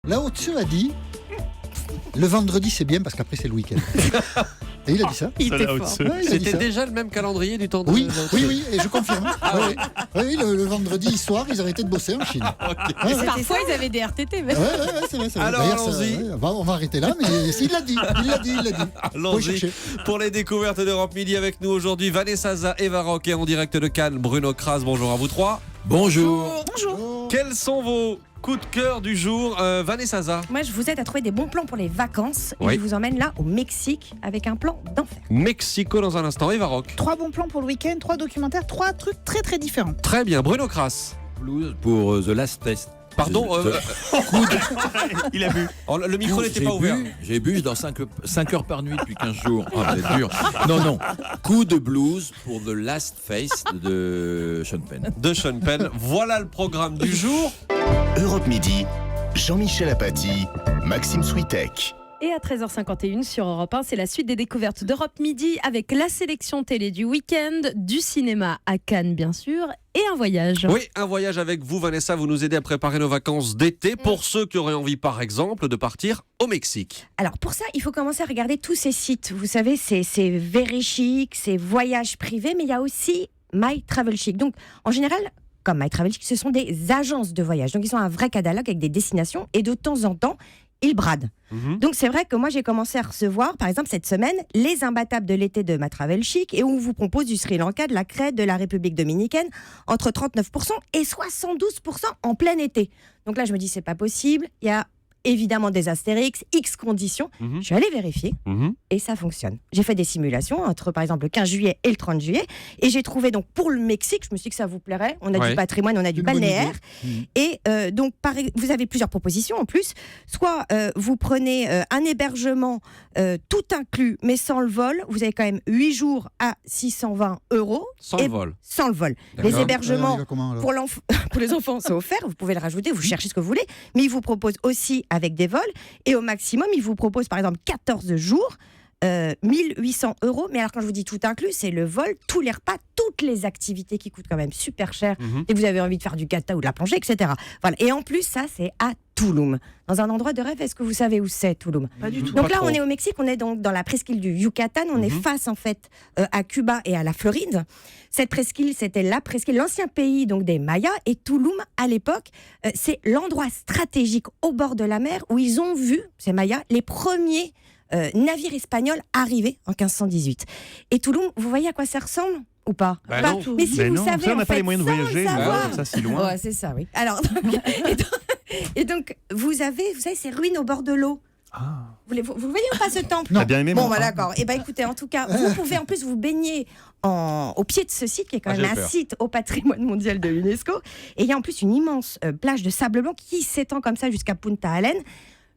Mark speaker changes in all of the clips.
Speaker 1: Lao Tzu a dit le vendredi c'est bien parce qu'après c'est le week-end. Et il a dit ça.
Speaker 2: Il était fort.
Speaker 1: Ouais, il a dit
Speaker 3: C'était
Speaker 1: ça.
Speaker 3: déjà le même calendrier du temps de...
Speaker 1: Oui, et je confirme. Oui, le vendredi soir, ils arrêtaient de bosser en Chine.
Speaker 2: Parfois, ils avaient des RTT. Mais...
Speaker 1: Ouais, c'est vrai.
Speaker 3: Alors,
Speaker 1: D'ailleurs,
Speaker 3: allons-y.
Speaker 1: On va arrêter là, mais il l'a dit.
Speaker 3: Allons-y
Speaker 1: chercher.
Speaker 3: pour les découvertes d'Europe Midi avec nous aujourd'hui. Vanessa Za, Eva Rock et en direct de Cannes, Bruno Kras. Bonjour à vous trois.
Speaker 4: Bonjour.
Speaker 3: Quels sont vos coups de cœur du jour, Vanessa Za?
Speaker 2: Moi, je vous aide à trouver des bons plans pour les vacances. Et
Speaker 3: Oui.
Speaker 2: je vous emmène là au Mexique avec un plan d'enfer.
Speaker 3: Mexico dans un instant. Eva Rock.
Speaker 5: 3 bons plans pour le week-end, 3 documentaires, 3 trucs très très différents.
Speaker 3: Très bien. Bruno Kras.
Speaker 4: Blues pour The Last Fest.
Speaker 3: Pardon,
Speaker 4: Il a bu.
Speaker 3: le micro n'était pas ouvert.
Speaker 4: J'ai bu dans 5 heures par nuit depuis 15 jours. Ah, c'est dur. Non. Coup de blues pour The Last Face de Sean Penn.
Speaker 3: De Sean Penn. Voilà le programme du jour.
Speaker 6: Europe Midi, Jean-Michel Apathy, Maxime Switek.
Speaker 2: Et à 13h51 sur Europe 1, c'est la suite des découvertes d'Europe Midi avec la sélection télé du week-end, du cinéma à Cannes bien sûr, et un voyage.
Speaker 3: Oui, un voyage avec vous, Vanessa. Vous nous aidez à préparer nos vacances d'été pour ceux qui auraient envie, par exemple, de partir au Mexique.
Speaker 2: Alors pour ça, il faut commencer à regarder tous ces sites. Vous savez, c'est Very Chic, c'est Voyage Privé, mais il y a aussi My Travel Chic. Donc en général, comme My Travel Chic, ce sont des agences de voyage. Donc ils ont un vrai catalogue avec des destinations et de temps en temps, ils bradent. Donc c'est vrai que moi j'ai commencé à recevoir, par exemple cette semaine, les imbattables de l'été de Ma Travel Chic et où on vous propose du Sri Lanka, de la Crète, de la République dominicaine, entre 39% et 72% en plein été. Donc là je me dis c'est pas possible, il y a évidemment des astérix, X conditions. Je suis allée vérifier et ça fonctionne. J'ai fait des simulations entre par exemple le 15 juillet et le 30 juillet et j'ai trouvé donc pour le Mexique, je me suis dit que ça vous plairait, on a du patrimoine, on a du balnéaire et donc vous avez plusieurs propositions en plus, soit vous prenez un hébergement tout inclus mais sans le vol, vous avez quand même 8 jours à 620 €.
Speaker 3: Sans le vol.
Speaker 2: Sans le vol.
Speaker 3: D'accord.
Speaker 2: Les hébergements
Speaker 1: il va comment, alors
Speaker 2: pour les enfants c'est offert, vous pouvez le rajouter, vous cherchez ce que vous voulez, mais ils vous proposent aussi avec des vols et au maximum ils vous proposent par exemple 14 jours 1800 €, mais alors quand je vous dis tout inclus, c'est le vol, tous les repas, toutes les activités qui coûtent quand même super cher et vous avez envie de faire du kata ou de la plongée, etc. Voilà. Et en plus ça c'est à Tulum, dans un endroit de rêve. Est-ce que vous savez où c'est Tulum?
Speaker 5: Pas du tout.
Speaker 2: Donc
Speaker 3: Pas
Speaker 2: là
Speaker 3: trop.
Speaker 2: on est au Mexique, on est donc dans la presqu'île du Yucatan, on est face en fait à Cuba et à la Floride. Cette presqu'île, c'était la presqu'île, l'ancien pays donc des Mayas, et Tulum à l'époque, c'est l'endroit stratégique au bord de la mer où ils ont vu, ces Mayas, les premiers navires espagnols arriver en 1518. Et Tulum, vous voyez à quoi ça ressemble ou pas?
Speaker 3: Bah
Speaker 2: Pas
Speaker 3: non.
Speaker 2: tout. Mais si
Speaker 7: Mais
Speaker 2: vous
Speaker 7: non,
Speaker 2: savez,
Speaker 7: ça, on n'a
Speaker 2: en
Speaker 7: pas
Speaker 2: fait,
Speaker 7: les moyens de
Speaker 2: sans le
Speaker 7: voyager,
Speaker 2: savoir.
Speaker 7: ça c'est loin.
Speaker 2: Ouais, c'est ça, oui. Alors, et donc, vous savez ces ruines au bord de l'eau. Vous voyez ou pas ce temple?
Speaker 7: T'as bien aimé
Speaker 2: Bon,
Speaker 7: moi.
Speaker 2: voilà, d'accord. Et ben écoutez, en tout cas, vous pouvez en plus vous baigner au pied de ce site, qui est quand
Speaker 3: Ah,
Speaker 2: même
Speaker 3: j'ai
Speaker 2: un
Speaker 3: peur.
Speaker 2: site au patrimoine mondial de l'UNESCO. Et il y a en plus une immense plage de sable blanc qui s'étend comme ça jusqu'à Punta Allen.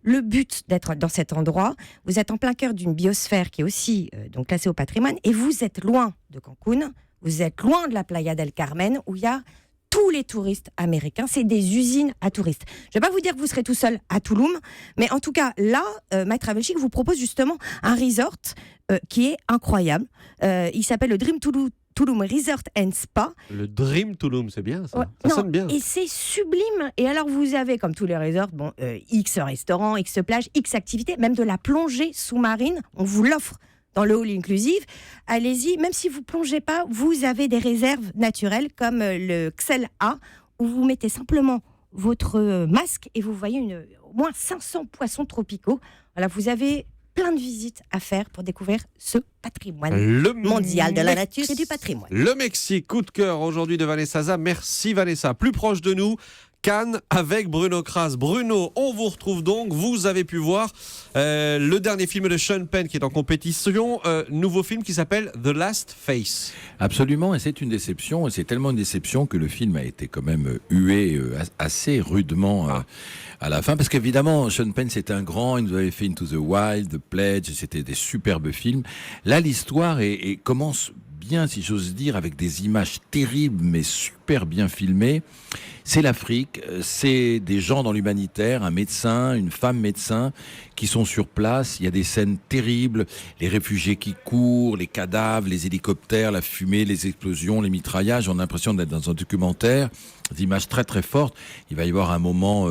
Speaker 2: Le but d'être dans cet endroit, vous êtes en plein cœur d'une biosphère qui est aussi donc classée au patrimoine, et vous êtes loin de Cancun, vous êtes loin de la Playa del Carmen, où il y a tous les touristes américains, c'est des usines à touristes. Je ne vais pas vous dire que vous serez tout seul à Tulum, mais en tout cas, là, My Travel Chic vous propose justement un resort qui est incroyable. Il s'appelle le Dream Tulum Resort and Spa.
Speaker 3: Le Dream Tulum, c'est bien ça.
Speaker 2: Ouais.
Speaker 3: Ça
Speaker 2: Non,
Speaker 3: sonne bien.
Speaker 2: et c'est sublime. Et alors, vous avez, comme tous les resorts, X restaurants, X plages, X activités, même de la plongée sous-marine. On vous l'offre dans le hall inclusive. Allez-y, même si vous plongez pas, vous avez des réserves naturelles comme le Xel A, où vous mettez simplement votre masque et vous voyez au moins 500 poissons tropicaux. Voilà, vous avez plein de visites à faire pour découvrir ce patrimoine
Speaker 3: Le
Speaker 2: mondial de la nature et du patrimoine.
Speaker 3: Le Mexique, coup de cœur aujourd'hui de Vanessa Za. Merci Vanessa. Plus proche de nous, Cannes avec Bruno Kras. Bruno, on vous retrouve donc. Vous avez pu voir le dernier film de Sean Penn qui est en compétition. Nouveau film qui s'appelle The Last Face.
Speaker 4: Absolument, et c'est une déception. Et c'est tellement une déception que le film a été quand même hué assez rudement à la fin. Parce qu'évidemment, Sean Penn, c'était un grand. Il nous avait fait Into the Wild, The Pledge. C'était des superbes films. Là, l'histoire commence bien, si j'ose dire, avec des images terribles, mais super bien filmées. C'est l'Afrique, c'est des gens dans l'humanitaire, un médecin, une femme médecin qui sont sur place. Il y a des scènes terribles, les réfugiés qui courent, les cadavres, les hélicoptères, la fumée, les explosions, les mitraillages. On a l'impression d'être dans un documentaire, des images très très fortes. Il va y avoir un moment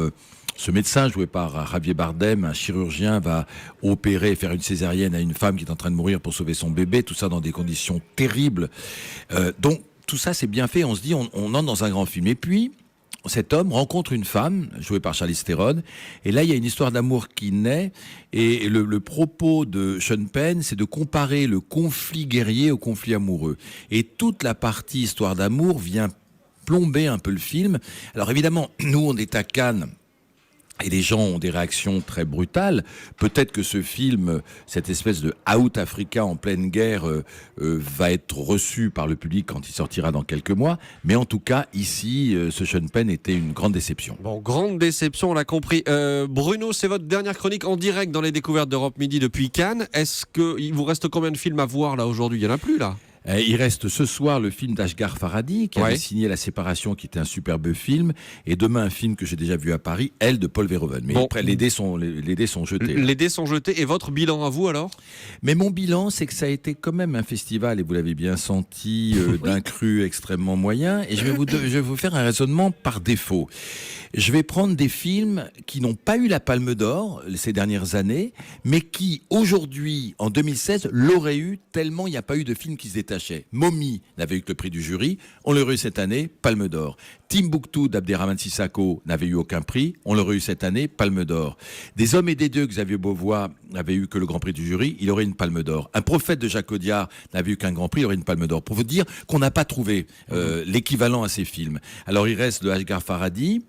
Speaker 4: Ce médecin, joué par Javier Bardem, un chirurgien, va opérer, faire une césarienne à une femme qui est en train de mourir pour sauver son bébé, tout ça dans des conditions terribles. Donc tout ça c'est bien fait, on se dit on entre dans un grand film. Et puis cet homme rencontre une femme, jouée par Charlize Theron, et là il y a une histoire d'amour qui naît, et le propos de Sean Penn, c'est de comparer le conflit guerrier au conflit amoureux. Et toute la partie histoire d'amour vient plomber un peu le film. Alors évidemment, nous on est à Cannes, et les gens ont des réactions très brutales. Peut-être que ce film, cette espèce de Out Africa en pleine guerre, va être reçu par le public quand il sortira dans quelques mois. Mais en tout cas, ici, ce Sean Penn était une grande déception.
Speaker 3: Bon, grande déception, on l'a compris. Bruno, c'est votre dernière chronique en direct dans les découvertes d'Europe Midi depuis Cannes. Est-ce qu'il vous reste combien de films à voir là aujourd'hui ? Il n'y en a plus là ?
Speaker 4: Il reste ce soir le film d'Ashghar Farhadi qui avait signé La Séparation, qui était un superbe film, et demain un film que j'ai déjà vu à Paris, Elle de Paul Verhoeven. Mais après, les dés sont jetés.
Speaker 3: Les dés sont jetés, et votre bilan à vous alors ?
Speaker 4: Mais mon bilan, c'est que ça a été quand même un festival, et vous l'avez bien senti, d'un cru extrêmement moyen, et je vais vous faire un raisonnement par défaut. Je vais prendre des films qui n'ont pas eu la Palme d'Or ces dernières années, mais qui, aujourd'hui, en 2016, l'auraient eu, tellement il n'y a pas eu de film qui se détachait. Mommy n'avait eu que le prix du jury, on l'aurait eu cette année, Palme d'Or. Timbuktu d'Abderrahmane Sissako n'avait eu aucun prix, on l'aurait eu cette année, Palme d'Or. Des Hommes et des Dieux, Xavier Beauvois n'avait eu que le Grand Prix du jury, il aurait une Palme d'Or. Un Prophète de Jacques Audiard n'avait eu qu'un Grand Prix, il aurait une Palme d'Or. Pour vous dire qu'on n'a pas trouvé l'équivalent à ces films. Alors il reste le Ashghar Farhadi.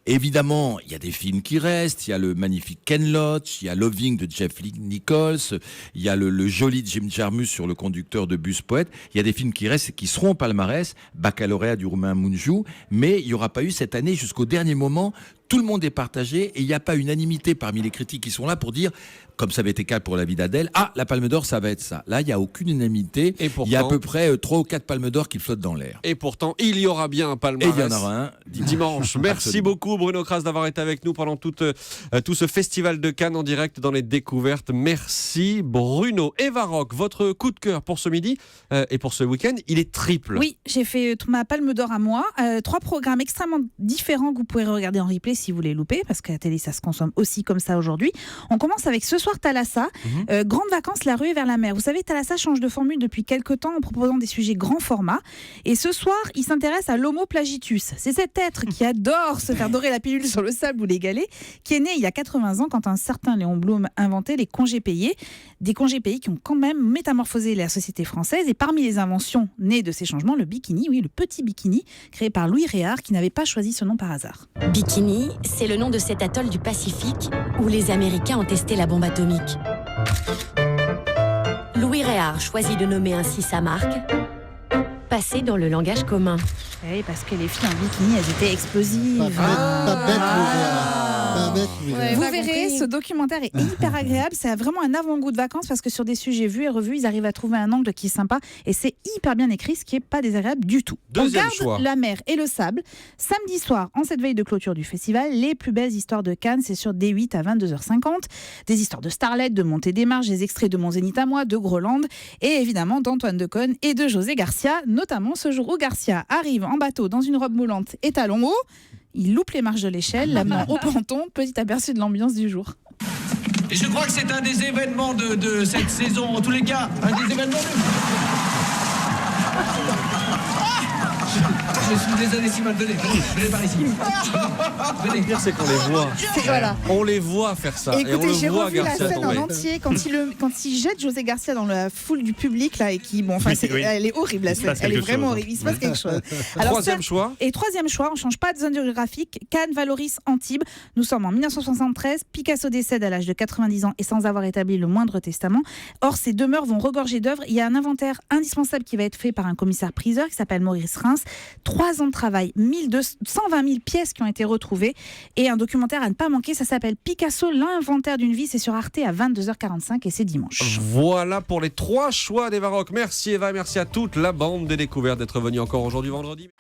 Speaker 4: Évidemment, il y a des films qui restent. Il y a le magnifique Ken Loach, il y a Loving de Jeff Nichols, il y a le joli Jim Jarmusch sur le conducteur de bus poète. Il y a des films qui restent et qui seront au palmarès, Baccalauréat du Roumain Mungiu, mais il n'y aura pas eu cette année jusqu'au dernier moment. Tout le monde est partagé et il n'y a pas unanimité parmi les critiques qui sont là pour dire, comme ça avait été le cas pour La vie d'Adèle, la Palme d'Or, ça va être ça. Là, il n'y a aucune unanimité. Et pourtant, il y a à peu près 3 ou 4 Palmes d'Or qui flottent dans l'air.
Speaker 3: Et pourtant, il y aura bien un palmarès.
Speaker 4: Et il y en aura un
Speaker 3: dimanche. Merci beaucoup Bruno Kras d'avoir été avec nous pendant tout ce festival de Cannes en direct dans les découvertes. Merci Bruno. Eva Rock, votre coup de cœur pour ce midi et pour ce week-end, il est triple.
Speaker 5: Oui, j'ai fait ma Palme d'Or à moi. 3 programmes extrêmement différents que vous pouvez regarder en replay si vous les loupez, parce qu'à la télé ça se consomme aussi comme ça aujourd'hui. On commence avec ce soir Thalassa, Grandes vacances, la ruée vers la mer. Vous savez, Thalassa change de formule depuis quelques temps en proposant des sujets grand format. Et ce soir, il s'intéresse à l'Homo plagitus. C'est cet être qui adore se faire dorer la pilule sur le sable ou les galets, qui est né il y a 80 ans quand un certain Léon Blum inventait les congés payés. Des congés payés qui ont quand même métamorphosé la société française. Et parmi les inventions nées de ces changements, le bikini, oui, le petit bikini, créé par Louis Réard, qui n'avait pas choisi ce nom par hasard.
Speaker 7: Bikini, c'est le nom de cet atoll du Pacifique où les Américains ont testé la bombe atomique. Louis Réard choisit de nommer ainsi sa marque, passée dans le langage commun.
Speaker 5: Oui, parce que les filles en bikini, elles étaient explosives.
Speaker 1: Pas bête, Louis Réard. Pas bête, Louis Réard.
Speaker 5: Vous verrez, ce documentaire est hyper agréable. C'est vraiment un avant-goût de vacances parce que sur des sujets vus et revus, ils arrivent à trouver un angle qui est sympa et c'est hyper bien écrit, ce qui n'est pas désagréable du tout.
Speaker 3: Deuxième
Speaker 5: On garde
Speaker 3: choix.
Speaker 5: la mer et le sable. Samedi soir, en cette veille de clôture du festival, les plus belles histoires de Cannes, c'est sur D8 à 22h50. Des histoires de Starlet, de Montée des Marges, des extraits de Mon Zénith à moi, de Groland et évidemment d'Antoine Decaune et de José Garcia, notamment ce jour où Garcia arrive en bateau dans une robe moulante et talons hauts. Il loupe les marches de l'échelle, l'amenant au ponton, petit aperçu de l'ambiance du jour.
Speaker 8: Et je crois que c'est un des événements de cette saison, en tous les cas, un des événements Je suis désolé si mal donné. Venez par ici.
Speaker 3: Le pire, c'est qu'on les voit.
Speaker 5: Voilà.
Speaker 3: On les voit faire ça. Et on
Speaker 5: Écoutez, j'ai
Speaker 3: le voit
Speaker 5: revu la
Speaker 3: Garcia
Speaker 5: scène en
Speaker 3: tomber.
Speaker 5: entier quand il jette José Garcia dans la foule du public là et qui elle est horrible la scène, elle est vraiment horrible. Il se passe quelque chose.
Speaker 3: Troisième choix.
Speaker 5: Et troisième choix, on change pas de zone géographique. Cannes, Valoris, Antibes. Nous sommes en 1973. Picasso décède à l'âge de 90 ans et sans avoir établi le moindre testament. Or, ces demeures vont regorger d'œuvres. Il y a un inventaire indispensable qui va être fait par un commissaire priseur qui s'appelle Maurice Reims. 3 ans de travail, 120 000 pièces qui ont été retrouvées et un documentaire à ne pas manquer. Ça s'appelle Picasso, l'inventaire d'une vie. C'est sur Arte à 22h45 et c'est dimanche.
Speaker 3: Voilà pour les 3 choix d'Eva Rock. Merci Eva, merci à toute la bande des découvertes d'être venue encore aujourd'hui vendredi.